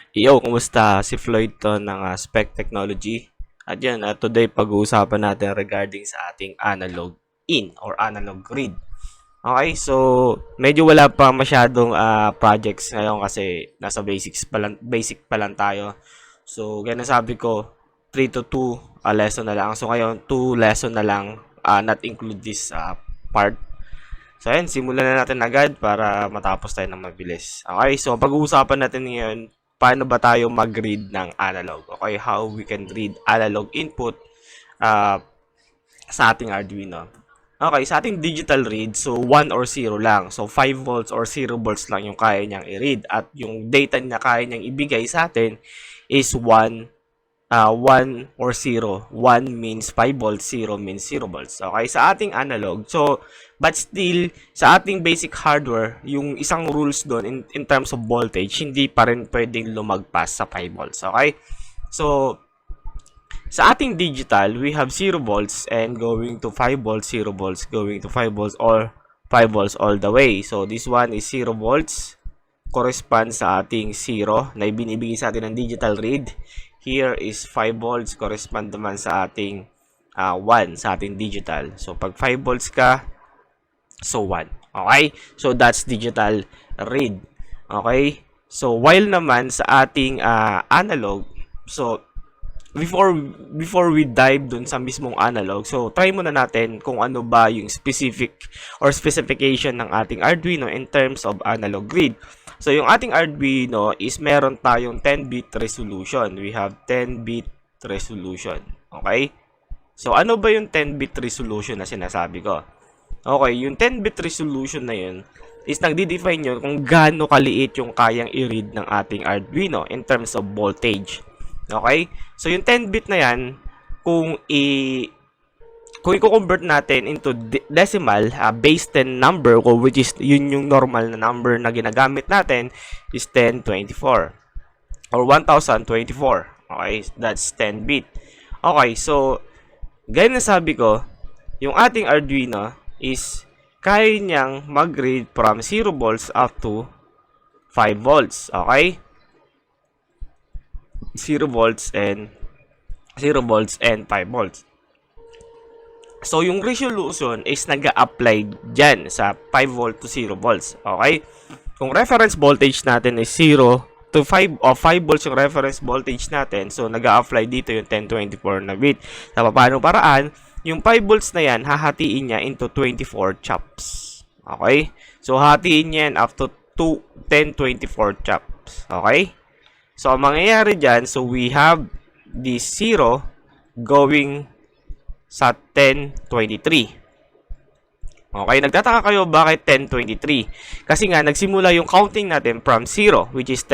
Yo, kumusta? Si Floyd to ng Spec Technology. At yan, today pag-uusapan natin regarding sa ating analog in or analog grid. Okay, so medyo wala pa masyadong projects ngayon kasi nasa basic pa lang tayo. So, gaya na sabi ko, 3 to 2 lesson na lang. So, ngayon, 2 lesson na lang, not include this part. So, ayan, simulan na natin agad para matapos tayo ng mabilis. Okay, so pag-uusapan natin ngayon, paano ba tayo mag-read ng analog? Okay, how we can read analog input uh, sa ating Arduino. Okay, sa ating digital read, so 1 or 0 lang. So 5 volts or 0 volts lang yung kaya niyang i-read. At yung data na kaya niyang ibigay sa atin is 1 or 0. 1 means 5 volts, 0 means 0 volts. Okay, sa ating analog. So, but still, sa ating basic hardware, yung isang rules doon in terms of voltage, hindi pa rin pwedeng lumagpas sa 5 volts. Okay? So, sa ating digital, we have 0 volts and going to 5 volts, 0 volts, going to 5 volts, or 5 volts all the way. So, this one is 0 volts, corresponds sa ating 0 na ibinibigay sa atin ng digital read. Here is 5 volts, correspond naman sa ating 1 sa ating digital. So, pag 5 volts ka, so 1. Okay? So, that's digital read. Okay? So, while naman sa ating analog, so, before we dive dun sa mismong analog, so try muna natin kung ano ba yung specific or specification ng ating Arduino in terms of analog grid. So yung ating Arduino is meron tayong 10-bit resolution. We have 10-bit resolution. Okay? So ano ba yung 10-bit resolution na sinasabi ko? Okay, yung 10-bit resolution na yun is nagde-define yun kung gaano kaliit yung kayang i-read ng ating Arduino in terms of voltage. Okay? So, yung 10-bit na yan, kung i-convert natin into decimal, base 10 number, which is yun yung normal na number na ginagamit natin, is 1024. Or 1024. Okay? That's 10-bit. Okay, so, gaya na sabi ko, yung ating Arduino is kaya niyang mag-read from 0 volts up to 5 volts. Okay? 0 volts and 5 volts. So, yung resolution is nag-a-apply dyan sa 5 volt to 0 volts. Okay? Kung reference voltage natin is 0 to 5 o 5 volts yung reference voltage natin, so nag-a-apply dito yung 1024 na bit. Sa paano paraan, yung 5 volts na yan, hahatiin niya into 24 chops. Okay? So, hatiin niya yan up to 1024 chops. Okay? So, ang mangyayari dyan, so we have this 0 going sa 1023. Okay, nagtataka kayo bakit 1023? Kasi nga, nagsimula yung counting natin from 0, which is,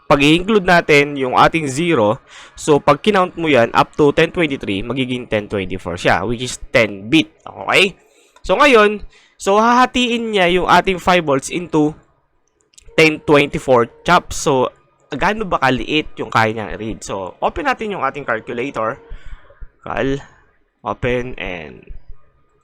pag-i-include natin yung ating 0, so pag kinount mo yan, up to 1023, magiging 1024 siya, which is 10-bit. Okay? So, ngayon, so hahatiin niya yung ating 5 volts into 1024 chops. So, gaano ba kaliit yung kaya niyang i-read? So, open natin yung ating calculator. Open and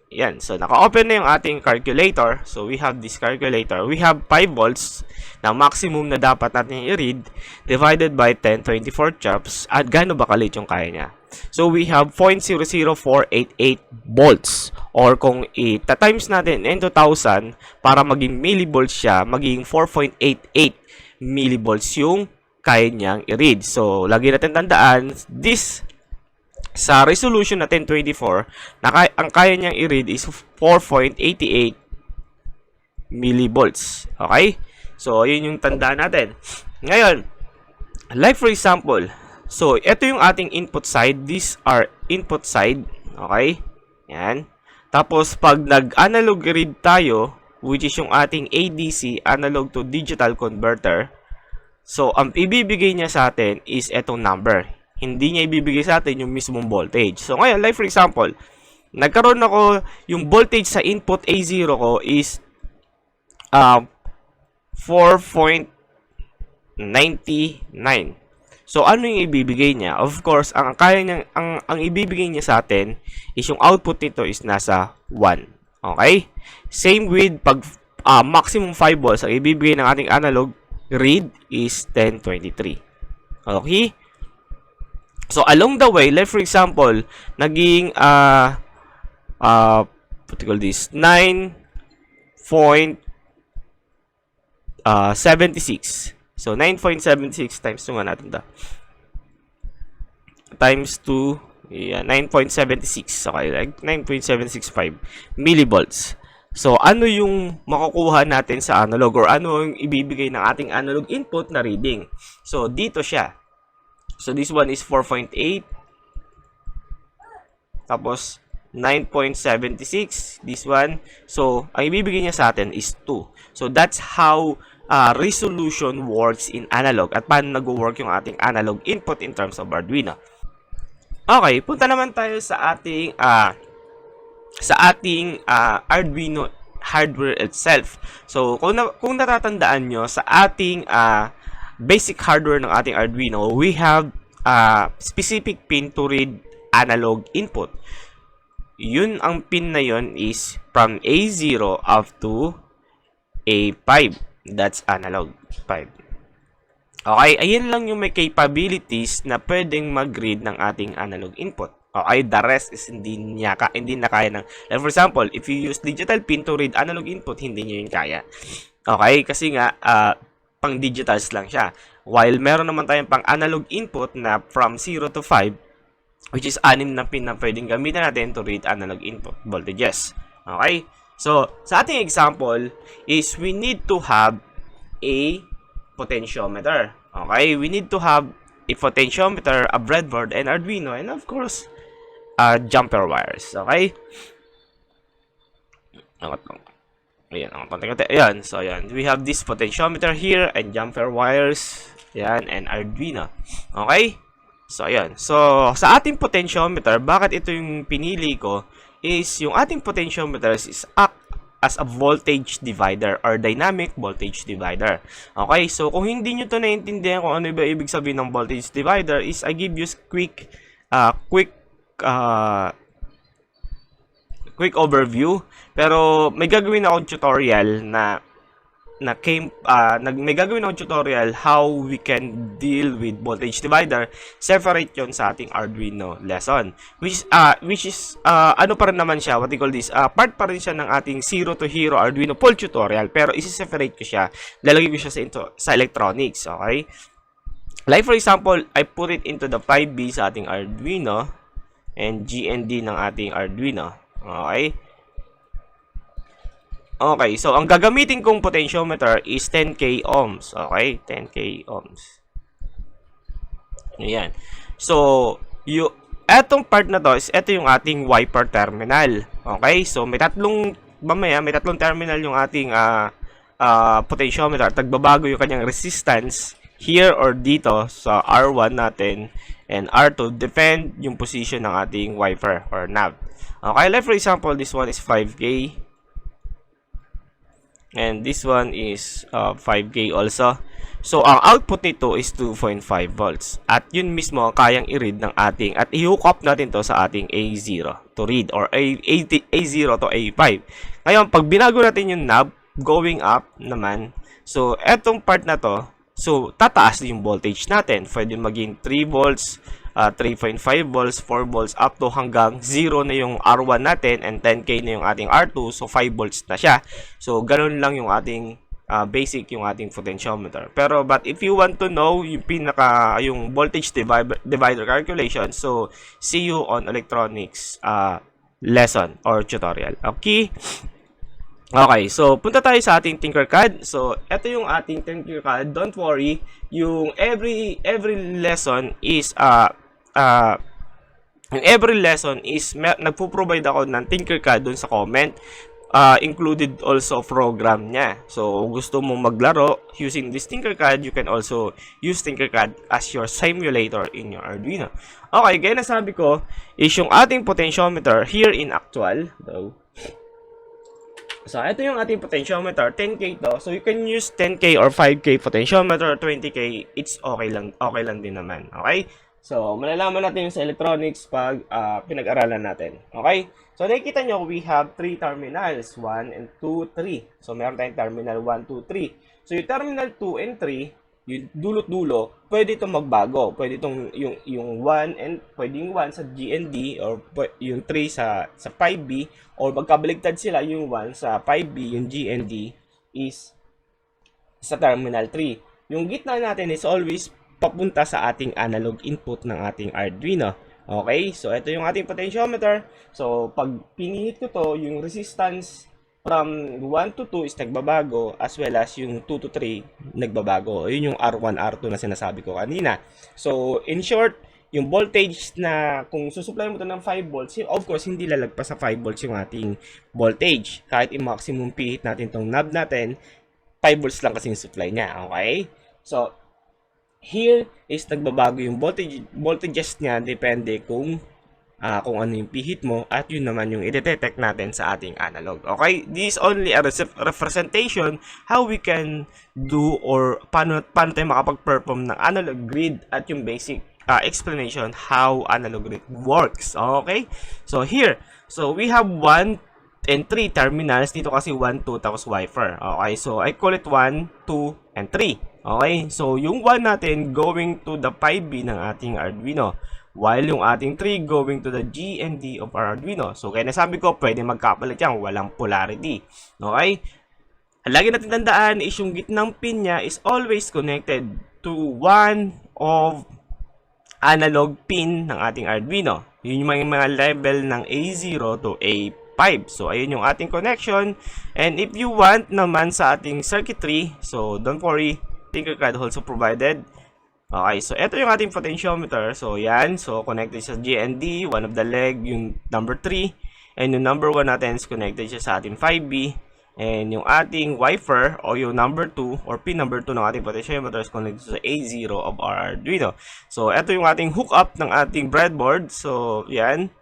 yan. So, naka-open na yung ating calculator. So, we have this calculator. We have 5 volts na maximum na dapat natin i-read divided by 1024 chops. At gaano ba kaliit yung kaya niya? So, we have 0.00488 volts. Or kung i-times natin into 1,000 para maging millivolts siya, maging 4.88 millivolts yung kaya niyang i-read. So, lagi natin tandaan, this sa resolution na 1024, ang kaya niyang i-read is 4.88 millivolts. Okay? So, yun yung tandaan natin. Ngayon, like for example, so, ito yung ating input side. These are input side. Okay? Yan. Tapos, pag nag-analog read tayo, which is yung ating ADC, analog to digital converter, so, ang ibibigay niya sa atin is etong number. Hindi niya ibibigay sa atin yung mismong voltage. So, ngayon, like for example, nagkaroon ako, yung voltage sa input A0 ko is 4.99. So, ano yung ibibigay niya? Of course, ang ibibigay niya sa atin is yung output nito is nasa 1. Okay? Same with pag maximum 5 volts ang ibibigay ng ating analog read is 1023. Okay? So, along the way, like for example, naging, what do you call this? 9.76. So, 9.76 times 2 nga natin ito. Times 2, yeah, 9.76. Okay, like 9.765 millivolts. So, ano yung makukuha natin sa analog or ano yung ibibigay ng ating analog input na reading? So, dito siya. So, this one is 4.8. Tapos, 9.76. This one. So, ang ibibigay niya sa atin is 2. So, that's how resolution works in analog. At paano nag-work yung ating analog input in terms of Arduino. Okay, punta naman tayo sa ating Arduino hardware itself. So, kung natatandaan nyo, sa ating basic hardware ng ating Arduino, we have specific pin to read analog input. Yun, ang pin na yun is from A0 up to A5. That's analog 5. Okay, ayan lang yung may capabilities na pwedeng mag-read ng ating analog input. Okay, the rest is hindi na kaya ng... Like for example, if you use digital pin to read analog input, hindi nyo yun kaya. Okay, kasi nga, pang digitals lang siya. While meron naman tayong pang analog input na from 0 to 5, which is 6 na pin na pwedeng gamitin natin to read analog input voltages. Okay, so sa ating example is we need to have a potentiometer. Okay, we need to have a potentiometer, a breadboard, and Arduino, and of course, jumper wires. Okay? Ayan, so ayan. We have this potentiometer here, and jumper wires, ayan, and Arduino. Okay? So, ayan. So, sa ating potentiometer, bakit ito yung pinili ko, is yung ating potentiometer is as a voltage divider or dynamic voltage divider. Okay, so kung hindi nyo to naiintindihan kung ano ba ibig sabihin ng voltage divider is I give you quick overview. Pero may gagawin akong tutorial may gagawin akong tutorial how we can deal with voltage divider. Separate yon sa ating Arduino lesson. Which is ano pa rin naman siya, what you call this, part pa rin siya ng ating Zero to Hero Arduino full tutorial. Pero isi-separate ko siya, lalagay ko siya sa electronics, okay? Like for example, I put it into the 5B sa ating Arduino and GND ng ating Arduino, okay? Okay, so ang gagamitin kong potentiometer is 10k ohms. Okay, 10k ohms. Ayan. So, etong part na to is ito yung ating wiper terminal. Okay, so may tatlong terminal yung ating potentiometer. Tagbabago yung kanyang resistance here or dito sa R1 natin and R2 depend yung position ng ating wiper or knob. Okay, like for example, this one is 5k. And this one is 5K also. So, ang output nito is 2.5 volts. At yun mismo ang kayang i-read ng ating, at i-hook up natin to sa ating A0 to read or A0 to A5. Ngayon, pag binago natin yung knob, going up naman, so, etong part na to, so, tataas yung voltage natin. Pwede maging 3 volts, 3.5 volts, 4 volts, up to hanggang 0 na yung R1 natin and 10K na yung ating R2, so 5 volts na siya. So, ganun lang yung ating basic yung ating potentiometer. Pero, but if you want to know yung voltage divider calculation, so, see you on electronics lesson or tutorial. Okay? Okay, so punta tayo sa ating Tinkercad. So, ito yung ating Tinkercad. Don't worry, yung every lesson is nagpo-provide ako ng Tinkercad dun sa comment. Included also program niya. So, gusto mo maglaro using this Tinkercad, you can also use Tinkercad as your simulator in your Arduino. Okay, gaya na sabi ko, is yung ating potentiometer here in actual, though. So, ito yung ating potentiometer, 10K to. So, you can use 10K or 5K potentiometer, 20K, it's okay lang din naman. Okay? So, malalaman natin yung sa electronics pag pinag-aralan natin. Okay? So, nakikita nyo, we have 3 terminals, 1 and 2, 3. So, meron tayong terminal 1, 2, 3. So, yung terminal 2 and 3, yung dulot-dulo, pwede itong magbago. Pwede itong yung 1 and pwede yung 1 sa GND or yung 3 sa 5B or magkabaligtad sila yung 1 sa 5B, yung GND is sa terminal 3. Yung gitna natin is always papunta sa ating analog input ng ating Arduino. Okay? So, ito yung ating potentiometer. So, pag pinihit ko to, yung resistance from 1 to 2 is nagbabago as well as yung 2 to 3 nagbabago. Yun yung R1, R2 na sinasabi ko kanina. So, in short, yung voltage na kung susupply mo to ng 5 volts, of course, hindi lalagpas sa 5 volts yung ating voltage. Kahit i-maximum pihit natin tong knob natin, 5 volts lang kasing supply niya. Okay? So, here is nagbabago yung voltages niya depende kung ano yung pihit mo at yun naman yung i-detect natin sa ating analog. Okay? This is only a representation how we can do or paano tayo makapag-perform ng analog grid at yung basic explanation how analog grid works. Okay? So here, so we have 1 and 3 terminals. Dito kasi 1, 2, tapos wiper. Okay? So I call it 1, 2, and 3. Okay? So yung 1 natin going to the 5B ng ating Arduino, while yung ating 3 going to the GND of our Arduino. So, kaya nasabi ko, pwede magkapalit yan, walang polarity. Okay? Ang lagi natin tandaan is yung gitnang pin niya is always connected to one of analog pin ng ating Arduino. Yun yung mga level ng A0 to A5. So, ayun yung ating connection. And if you want naman sa ating circuitry, so don't worry, Tinkercad also provided. Okay, so ito yung ating potentiometer. So, yan. So, connected sa GND, one of the leg, yung number 3. And yung number 1 natin is connected siya sa ating 5B. And yung ating wiper, o yung number 2, or pin number 2 ng ating potentiometer is connected sa A0 of our Arduino. So, ito yung ating hookup ng ating breadboard. So, yan.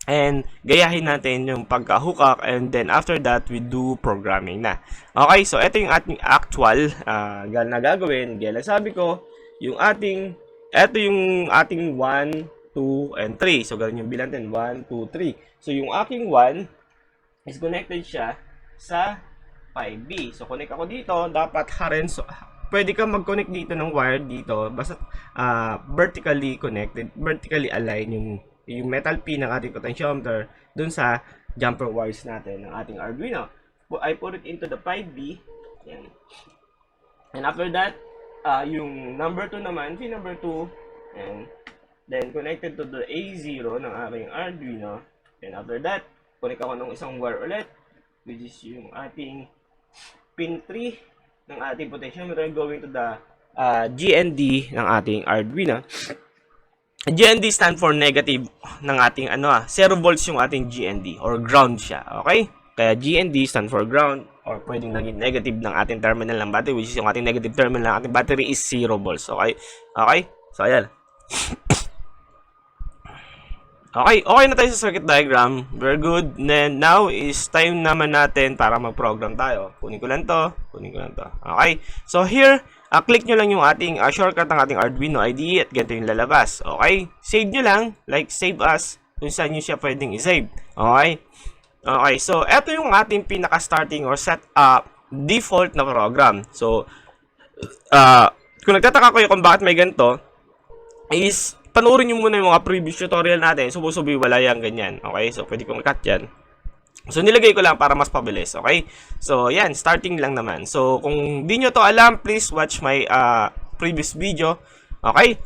And gayahin natin yung pagka-hookup and then after that, we do programming na. Okay, so ito yung ating actual na gagawin. Gaya sabi ko, ito yung ating 1, 2, and 3. So, ganun yung bilang natin. 1, 2, 3. So, yung aking 1 is connected siya sa 5B. So, connect ako dito. Dapat so, pwede ka mag-connect dito ng wire dito. Basta vertically connected, vertically align yung metal pin ng ating potentiometer dun sa jumper wires natin ng ating Arduino. I put it into the 5B. Yan. And after that, yung number 2 naman, pin number 2, and then connected to the A0 ng aking Arduino. And after that, connect ako ng isang wire ulit, which is yung ating pin 3 ng ating potentiometer going to the GND ng ating Arduino. GND stand for negative ng ating 0 volts yung ating GND or ground siya. Okay? Kaya GND stand for ground or pwedeng naging negative ng ating terminal ng battery, which is yung ating negative terminal ng ating battery is 0 volts. Okay? Okay? So, ayan. Okay na tayo sa circuit diagram. Very good. Then, now is time naman natin para mag-program tayo. Kunin ko lang to. Okay? So, here, click nyo lang yung ating shortcut ng ating Arduino IDE at ganito yung lalabas. Okay? Save nyo lang. Like, save as. Kung saan nyo siya pwedeng i-save. Okay? Okay, so ito yung ating pinaka-starting or set up default na program. So, kung nagtataka kayo kung bakit may ganito, is panoorin nyo muna yung mga previous tutorial natin. Subusubi wala yan ganyan. Okay, so pwede kong i-cut yan. So, nilagay ko lang para mas pabilis. Okay, so yan, starting lang naman. So, kung di nyo to alam, please watch my previous video. Okay,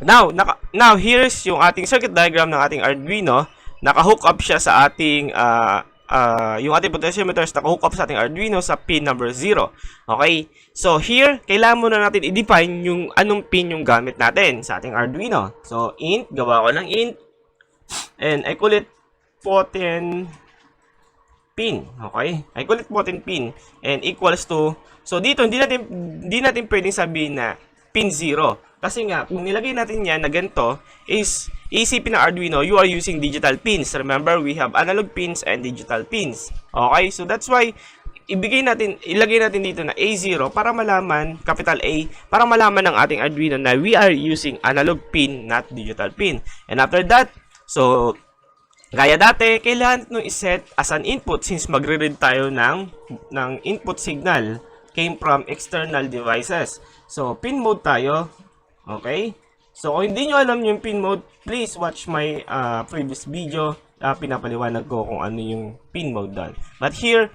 now here's yung ating circuit diagram ng ating Arduino. Naka-hook up siya sa ating yung ating potentiometer naka-hook up sa ating Arduino sa pin number 0. Okay? So, here, kailangan muna natin i-define yung anong pin yung gamit natin sa ating Arduino. So, int, gawa ko ng int, and I call it potent pin. Okay? I call it potent pin, and equals to, so dito, hindi natin pwedeng sabihin na pin 0. Kasi nga, kung nilagay natin yan na ganito, is isipin ng Arduino, you are using digital pins. Remember, we have analog pins and digital pins. Okay? So, that's why, ilagay natin dito na A0 para malaman, capital A, para malaman ng ating Arduino na we are using analog pin, not digital pin. And after that, so, gaya dati, kailangan nung iset as an input since magre-read tayo ng input signal. came from external devices. So, pin mode tayo. Okay? So, kung hindi nyo alam yung pin mode, please watch my previous video. Pinapaliwanag ko kung ano yung pin mode doon. But here,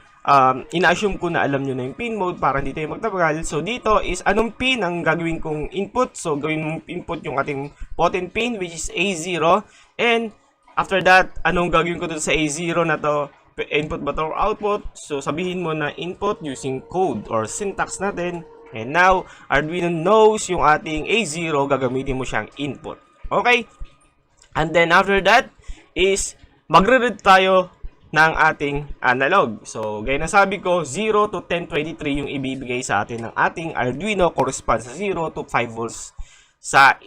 ina-assume ko na alam nyo na yung pin mode para hindi tayo magtabagal. So, dito is anong pin ang gagawin kong input. So, gawin mong input yung ating potent pin, which is A0. And, after that, anong gagawin ko dun sa A0 na to? Input ba to or output? So, sabihin mo na input using code or syntax natin. And now, Arduino knows yung ating A0, gagamitin mo siyang input. Okay? And then, after that, is magre-read tayo ng ating analog. So, gaya na sabi ko, 0 to 1023 yung ibibigay sa atin ng ating Arduino, corresponds sa 0 to 5 volts sa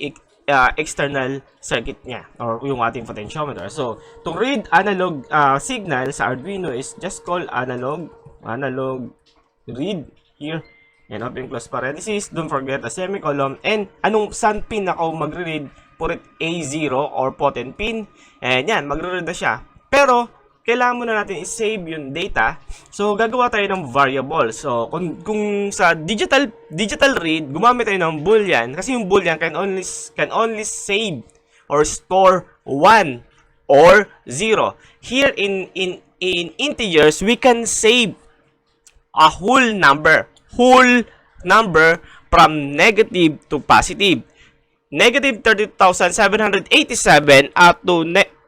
external circuit niya or yung ating potentiometer. So, to read analog signal sa Arduino is just call analog read here and open close parenthesis. Don't forget a semicolon. And anong saan pin ako magre-read? Put it A0 or potent pin. And yan, magre-read na siya. Pero, kailangan muna natin i-save yung data. So, gagawa tayo ng variable. So, kung sa digital read, gumamit tayo ng boolean. Kasi yung boolean can only save or store 1 or 0. Here in integers, we can save a whole number from negative to positive. Negative 32,787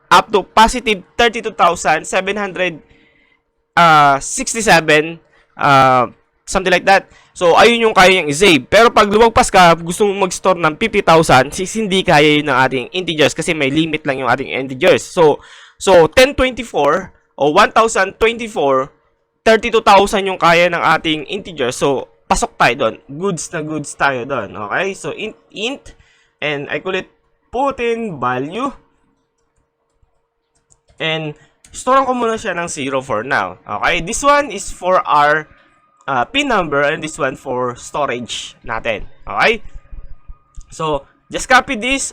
up to positive 32,767, something like that. So, ayun yung kaya niyang i-save. Pero pag lumagpas ka, gusto mong mag-store ng 50,000, hindi kaya yun ng ating integers kasi may limit lang yung ating integers. So 1024 o 1024, 32,000 yung kaya ng ating integer. So, pasok tayo doon. Goods na goods tayo doon. Okay? So, int and I call it potent value. And, storean ko muna siya ng 0 for now. Okay? This one is for our pin number and this one for storage natin. Okay? So, just copy this.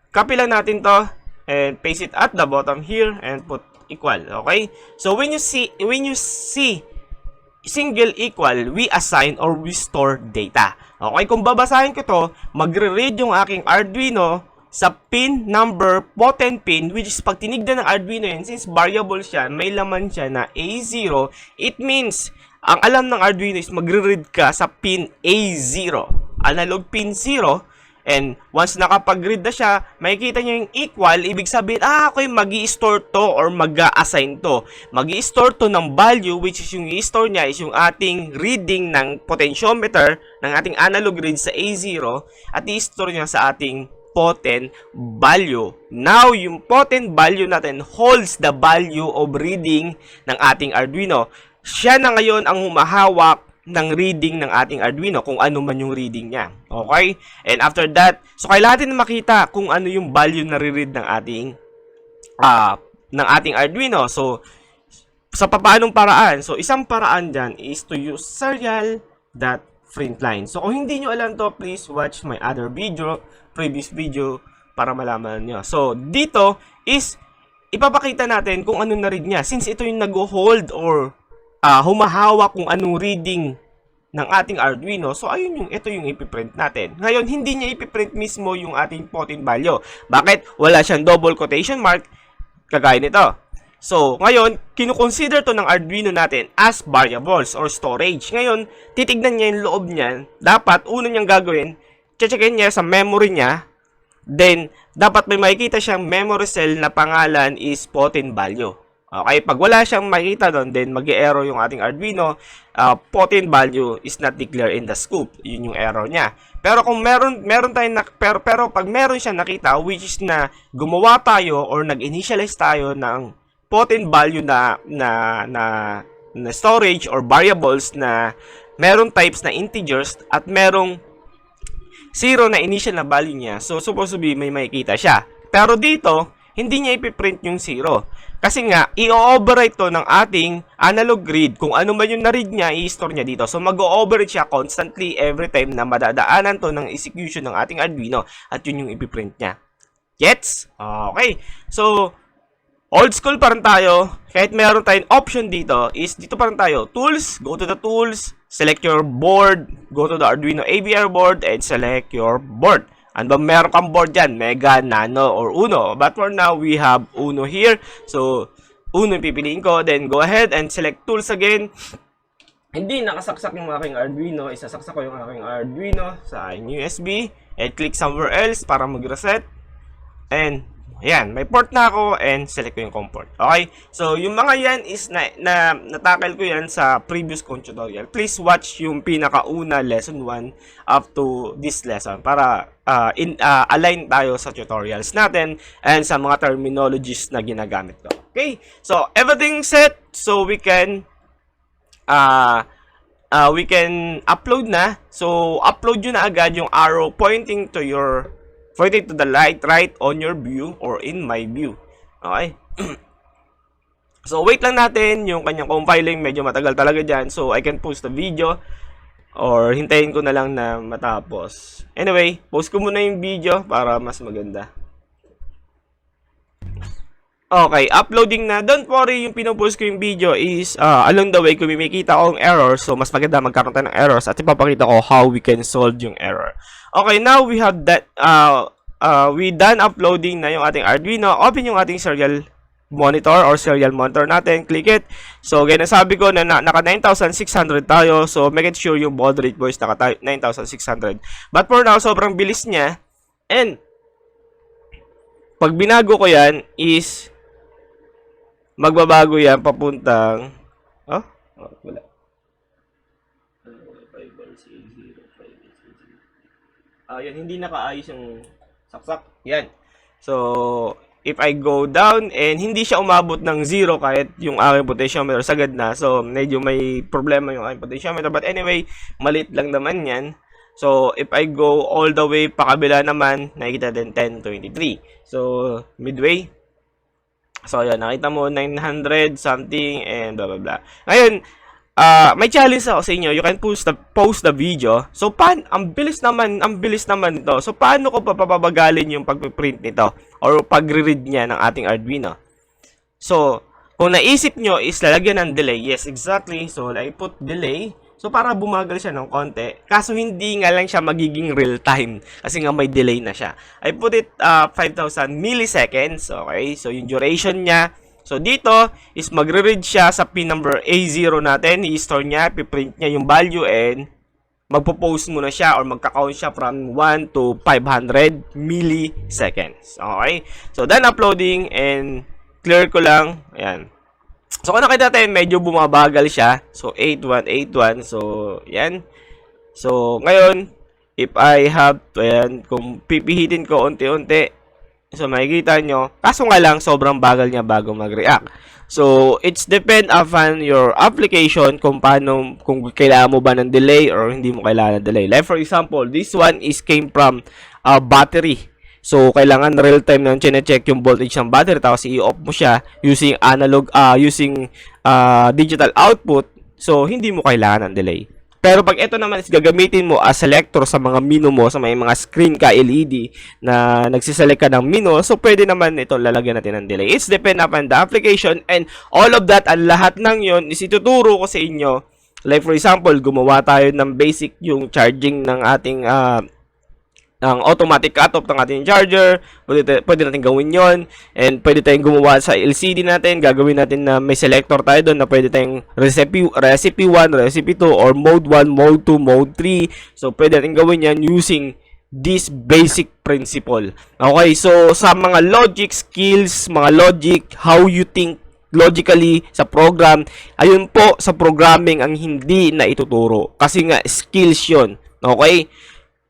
Copy lang natin to and paste it at the bottom here and put equal. Okay? So, when you see single equal, we assign or we store data. Okay? Kung babasahin ko to, magre-read yung aking Arduino sa pin number, potent pin, which is pag tinignan ng Arduino yan, since variable siya, may laman siya na A0, it means, ang alam ng Arduino is magre-read ka sa pin A0, analog pin 0, and once nakapag-read na siya, makikita niya yung equal, ibig sabihin, okay, mag-i-store to or mag-a-assign to. Mag-i-store to ng value, which is yung i-store niya is yung ating reading ng potentiometer, ng ating analog read sa A0, at i-store niya sa ating potent value. Now, yung potent value natin holds the value of reading ng ating Arduino. Siya na ngayon ang humahawak ng reading ng ating Arduino, kung ano man yung reading niya. Okay? And after that, so kailangan natin makita kung ano yung value na re-read ng ating Arduino. So, sa paanong paraan? So, isang paraan dyan is to use serial.println. So, kung hindi nyo alam to, please watch my other video, previous video, para malaman nyo. So, dito is ipapakita natin kung anong na-read niya. Since ito yung nag-hold or humahawak kung anong reading ng ating Arduino, so ayun ito yung ipiprint natin. Ngayon, hindi niya ipiprint mismo yung ating potent value. Bakit? Wala siyang double quotation mark, kagaya nito. So, ngayon, kinukonsider to ng Arduino natin as variables or storage. Ngayon, titignan niya yung loob niyan. Dapat, una niyang gagawin, checkin niya sa memory niya, then, dapat may makikita siyang memory cell na pangalan is potent value. Okay, pag wala siyang makita doon, then mag-error yung ating Arduino, potent value is not declared in the scope. Yun yung error niya. Pero kung meron tayong pero pag meron siyang nakita, which is na gumawa tayo or nag-initialize tayo ng potent value na storage or variables na meron types na integers at merong 0 na initial na value niya. So, supposed to be may makikita siya. Pero dito, hindi niya ipiprint yung 0. Kasi nga, i-overwrite to ng ating analog read. Kung ano man yung na-read niya, i-store niya dito. So, mag-overwrite siya constantly every time na madadaanan to ng execution ng ating Arduino. At yun yung ipiprint niya. Gets? Okay. So, Old school pa rin tayo. Kahit meron tayong option dito, is dito pa rin tayo. Tools, go to the tools, select your board, go to the Arduino AVR board, and select your board. Ano ba meron kang board dyan? Mega, Nano, or Uno. But for now, we have Uno here. So, Uno yung pipiliin ko. Then, go ahead and select tools again. Hindi nakasaksak yung aking Arduino. Isasaksak ko yung aking Arduino sa USB. And click somewhere else para mag-reset. And, ayan, may port na ako and select ko yung COM port. Okay? So, yung mga yan is natakal ko yan sa previous kong tutorial. Please watch yung pinakauna lesson 1 up to this lesson para align tayo sa tutorials natin and sa mga terminologies na ginagamit ko. Okay? So, everything set so we can upload na. So, upload yun na agad yung arrow pointing to the right on your view or in my view. Okay? So, wait lang natin yung kanyang compiling. Medyo matagal talaga dyan. So, I can post the video or hintayin ko na lang na matapos. Anyway, post ko muna yung video para mas maganda. Okay, uploading na. Don't worry, yung pinopost ko yung video is along the way kung may makita akong error. So, mas maganda magkaroon tayo ng errors at ipapakita ko how we can solve yung error. Okay, now we have that, we done uploading na yung ating Arduino. Open yung ating serial monitor or serial monitor natin. Click it. So, ganyan sabi ko na naka 9,600 tayo. So, make it sure yung baud rate boys naka 9,600. But for now, sobrang bilis niya. And, pag binago ko yan is, magbabago yan papuntang, wala. Yan, hindi nakaayos yung saksak. Yan. So, if I go down and hindi siya umabot ng 0 kahit yung aking potentiometer sagad na. So, medyo may problema yung aking potentiometer. But anyway, maliit lang naman yan. So, if I go all the way pakabila naman, nakikita din 1023. So, midway. So, yan. Nakita mo 900 something and blah blah blah. Ngayon, may challenge ako sa inyo. You can post the video. So, ang bilis naman ito. So, paano ko papabagalin yung pagpiprint nito or pagre-read niya ng ating Arduino? So, kung naisip nyo is lalagyan ng delay. Yes, exactly. So, I put delay. So, para bumagal siya ng konti. Kaso, hindi nga lang siya magiging real time. Kasi nga may delay na siya. I put it 5,000 milliseconds. Okay. So, yung duration niya. So, dito is magre-read siya sa pin number A0 natin. I-store niya, piprint niya yung value and magpo-post muna siya or magka-count siya from 1 to 500 milliseconds. Okay? So, done uploading and clear ko lang. Ayan. So, kung nakita natin, medyo bumabagal siya. So, 8181. So, yan. So, ngayon, if I have to, ayan, kung pipihitin ko unti-unti, so, makikita nyo. Kaso nga lang, sobrang bagal niya bago mag-react. So, it's depend upon your application kung paano, kung kailangan mo ba ng delay or hindi mo kailangan ng delay. Like, for example, this one is came from battery. So, kailangan real-time na chine-check yung voltage ng battery tapos i-off mo siya using analog, digital output. So, hindi mo kailangan ng delay. Pero pag ito naman is gagamitin mo as selector sa mga menu mo, sa may mga screen ka LED na nagsiselect ka ng menu, so pwede naman ito lalagyan natin ng delay. It's depend upon the application and all of that, ang lahat ng yon is ituturo ko sa inyo. Like for example, gumawa tayo ng basic yung charging ng ating ang automatic cutoff ng ating charger, pwede natin gawin yon. And pwede tayong gumawa sa LCD natin, gagawin natin na may selector tayo doon na pwede tayong recipe 1, recipe 2, or mode 1, mode 2, mode 3. So, pwede natin gawin yan using this basic principle. Okay, so sa mga logic skills, mga logic, how you think logically sa program, ayun po sa programming ang hindi na ituturo. Kasi nga, skills yun. Okay?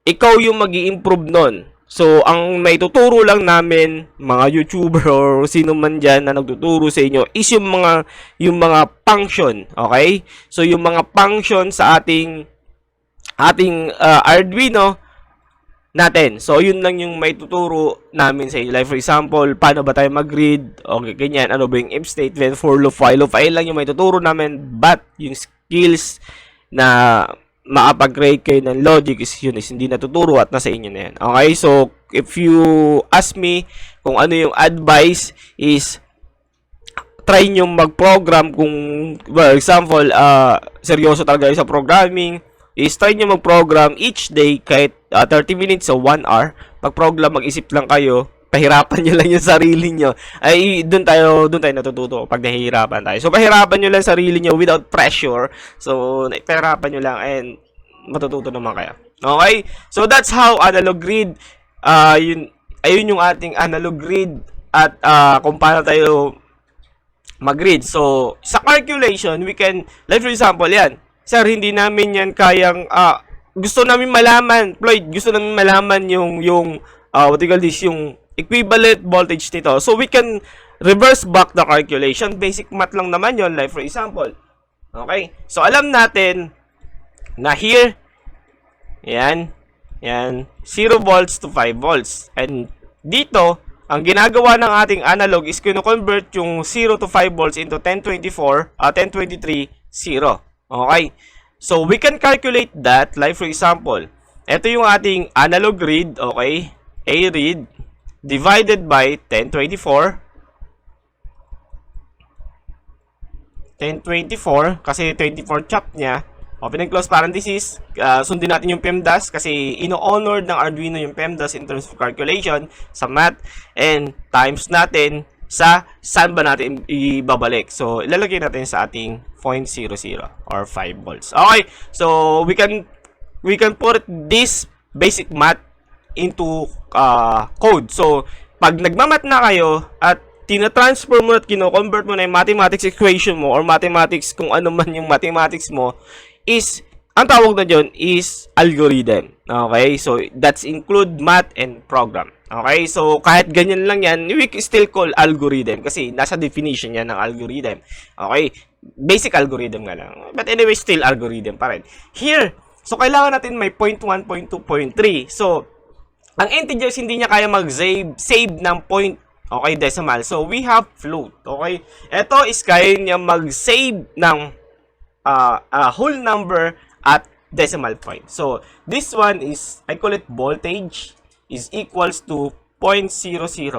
Ikaw yung mag-i-improve nun. So, ang naituturo lang namin, mga YouTuber or sino man dyan na nagtuturo sa inyo, is yung mga function. Okay? So, yung mga function sa ating Arduino natin. So, yun lang yung may tuturo namin sa inyo. Like, for example, paano ba tayo mag-read? Okay, ganyan. Ano ba yung if statement, for loop, while loop, ayun lang yung may tuturo namin. But, yung skills na makapag-grade kayo ng logic is yun, is hindi natuturo at nasa inyo na yan. Okay, so if you ask me kung ano yung advice is try nyo mag-program kung, well, example, seryoso talaga kayo sa programming, is try nyo mag-program each day kahit 30 minutes o 1 hour. Mag-program, mag-isip lang kayo, pahirapan nyo lang yung sarili nyo. Ay, doon tayo natututo pag nahihirapan tayo. So, pahirapan nyo lang sarili nyo without pressure. So, pahirapan nyo lang and matututo naman kayo. Okay? So, that's how analog grid, ayun yung ating analog grid at kung paano tayo mag-grid. So, sa calculation, we can, like for example, yan. Sir, hindi namin yan kayang, gusto namin malaman, Floyd, gusto namin malaman yung what do you call this, yung equivalent voltage nito. So, we can reverse back the calculation. Basic math lang naman yon, like for example. Okay? So, alam natin na here, yan, 0 volts to 5 volts. And dito, ang ginagawa ng ating analog is kino-convert yung 0 to 5 volts into 1023, 0. Okay? So, we can calculate that. Like, for example, ito yung ating analog read, okay? A read divided by 1024. 1024, kasi 24 chop niya. Open and close parenthesis. Sundin natin yung PEMDAS kasi ino-honor ng Arduino yung PEMDAS in terms of calculation sa math, and times natin sa saan ba natin ibabalik. So, ilalagay natin sa ating 0.00 or 5 volts. Okay, so we can put this basic math into code. So, pag nagmamat na kayo at tina-transfer mo at kino-convert mo na yung mathematics equation mo or mathematics kung ano man yung mathematics mo, is, ang tawag na dyan is algorithm. Okay? So, that's include math and program. Okay? So, kahit ganyan lang yan, we still call algorithm kasi nasa definition yan ng algorithm. Okay? Basic algorithm nga lang. But anyway, still algorithm pa rin. Here, so, kailangan natin may 0.1, 0.2, 0.3. So, ang integers hindi niya kaya save ng point, okay, decimal. So, we have float. Okay? Ito is kaya niya mag-save ng whole number at decimal point. So, this one is, I call it voltage, is equals to 0.00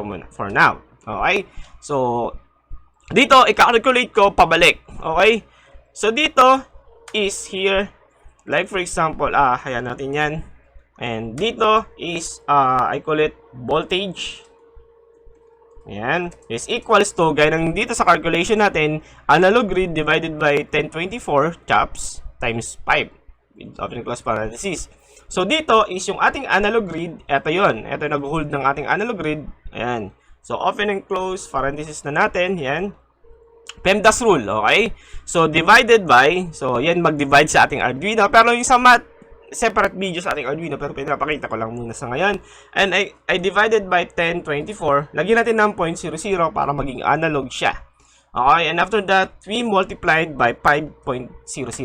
muna for now. Okay? So, dito, i-calculate ko pabalik. Okay? So, dito is here, like for example, hayaan natin yan. And dito is, I call it voltage. Ayan, is equals to, gaya ng dito sa calculation natin, analog grid divided by 1024 chops times 5. With open and close parenthesis. So, dito is yung ating analog grid. Ito yun. Ito yung nag-hold ng ating analog grid. Ayan. So, open and close parenthesis na natin. Ayan. PEMDAS rule. Okay? So, divided by, so, yan mag-divide sa ating Arduino. Pero yung sa math, separate video sa ating Arduino, pero pinapakita ko lang muna sa ngayon. And I divided by 1024. Lagyan natin ng 0.00 para maging analog siya. Okay, and after that, we multiplied by 5.00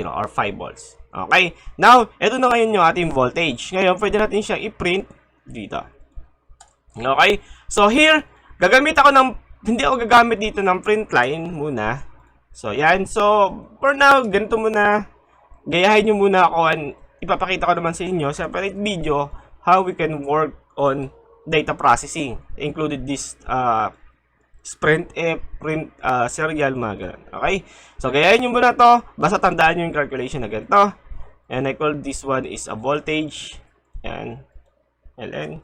or 5 volts. Okay, now, ito na ngayon yung ating voltage. Ngayon, pwede natin siyang i-print dito. Okay, so here, gagamit ako ng, hindi ako gagamit dito ng print line muna. So, yan. So, for now, ganito muna. Gayahin nyo muna ako and ipapakita ko naman sa inyo sa separate video how we can work on data processing. Included this printf, print serial, mga ganun. Okay? So, gayahin nyo muna to. Basta tandaan nyo yung calculation na ganito. And I call this one is a voltage. Yan. Ln.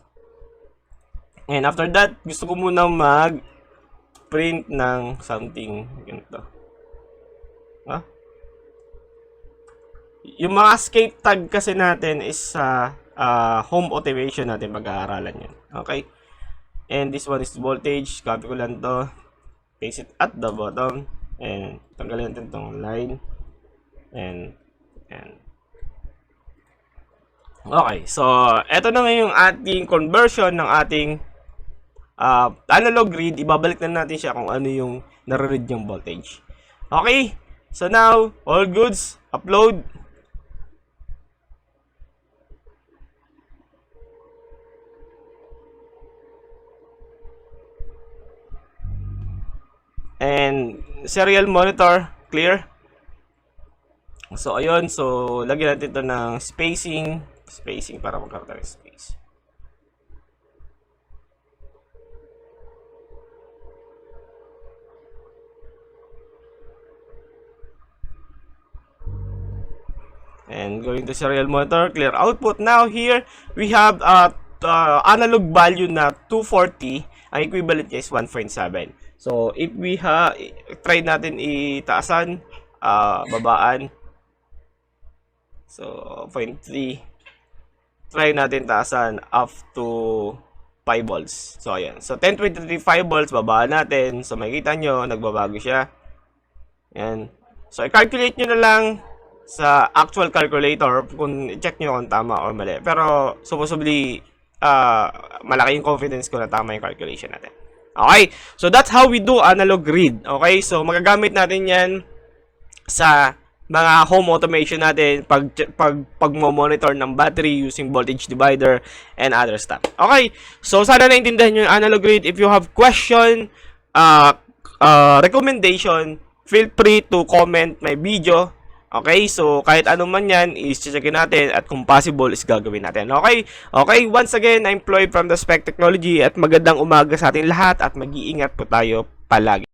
And after that, gusto ko muna mag-print ng something ganito. Yung mga escape tag kasi natin is sa home automation natin pag-aaralan yan. Okay? And this one is voltage. Copy ko lang to. Paste it at the bottom. And tanggalin natin itong line. And okay. So, eto na ngayon yung ating conversion ng ating analog read. Ibabalik na natin siya kung ano yung nare-read yung voltage. Okay? So now, all goods. Upload. And serial monitor, clear. So, ayun. So, lagyan natin ito ng spacing para magkaroon tayo space. And going to serial monitor, clear output. Now here, we have analog value na 240. Ang equivalent niya is 1.7. So, if we try natin itaasan, babaan. So, 0.3. Try natin taasan up to 5 volts. So, ayan. So, 10.23, 5 volts, babaan natin. So, makikita nyo, nagbabago siya. Ayan. So, i-calculate nyo na lang sa actual calculator kung i-check nyo kung tama or mali. Pero, supposedly, malaki yung confidence ko na tama yung calculation natin. Okay? So, that's how we do analog read. Okay? So, magagamit natin yan sa mga home automation natin pag-monitor ng battery using voltage divider and other stuff. Okay? So, sana naintindihan nyo yung analog read. If you have question, recommendation, feel free to comment my video. Okay? So, kahit anong man yan, is-checkin natin at kung possible, is gagawin natin. Okay? Okay? Once again, I'm Floyd from the Spec Technology at magandang umaga sa ating lahat at mag-iingat po tayo palagi.